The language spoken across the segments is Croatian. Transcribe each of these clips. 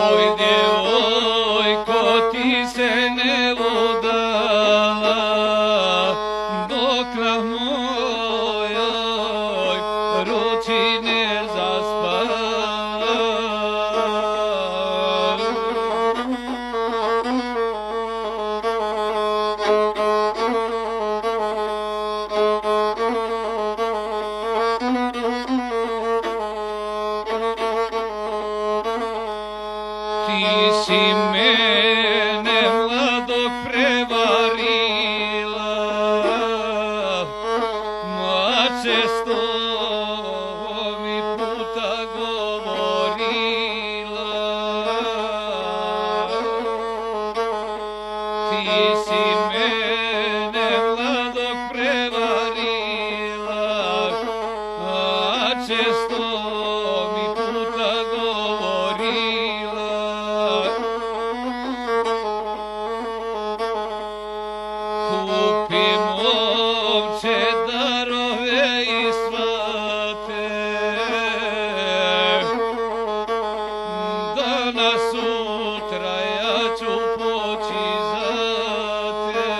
Oj, djevojko, ti se ne udala, dok na mojoj ruci ne zaspala. Ti si mene mladog prevarila, ma često mi puta govorila. Ti si mene mladog prevarila, a često mi puta govorila. Kupi momče darove i svate, danas sutra ja ću poći za te.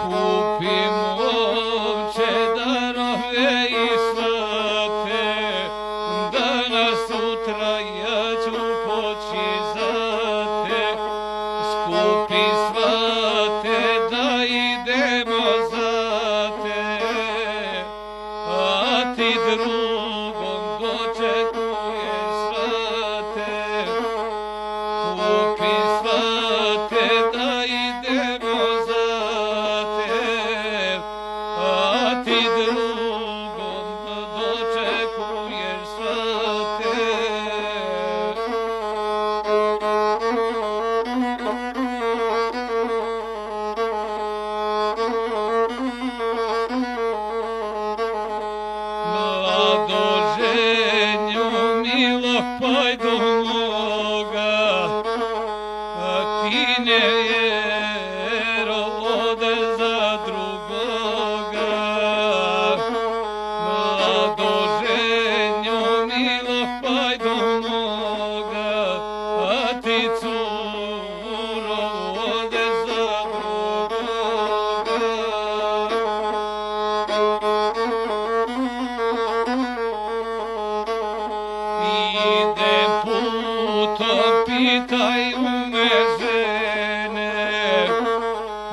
Kupi momče darove i svate, danas sutra ja ću poći za te. Skupi svate da idemo za te, a ti drugom dočekuješ svate. Kupi svate da idemo za te, a ti drugom dočekuješ svate. Mladoženju milog pajdu moga, ti ne vjero ode za drugoga. Mladoženju milog pajdu moga, a ti curo ode za drugoga. Idem putom, pitaju me žene,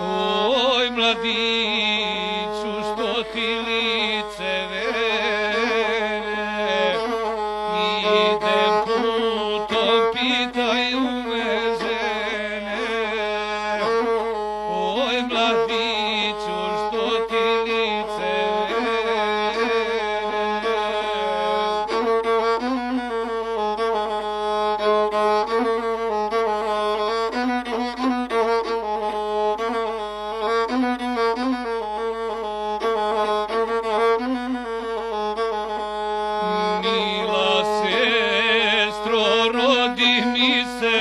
oj mladiću, što ti lice vene. Idem putom, pitaju me žene, oj mladiću, što ti lice vene. Mila sestro, rodi mi se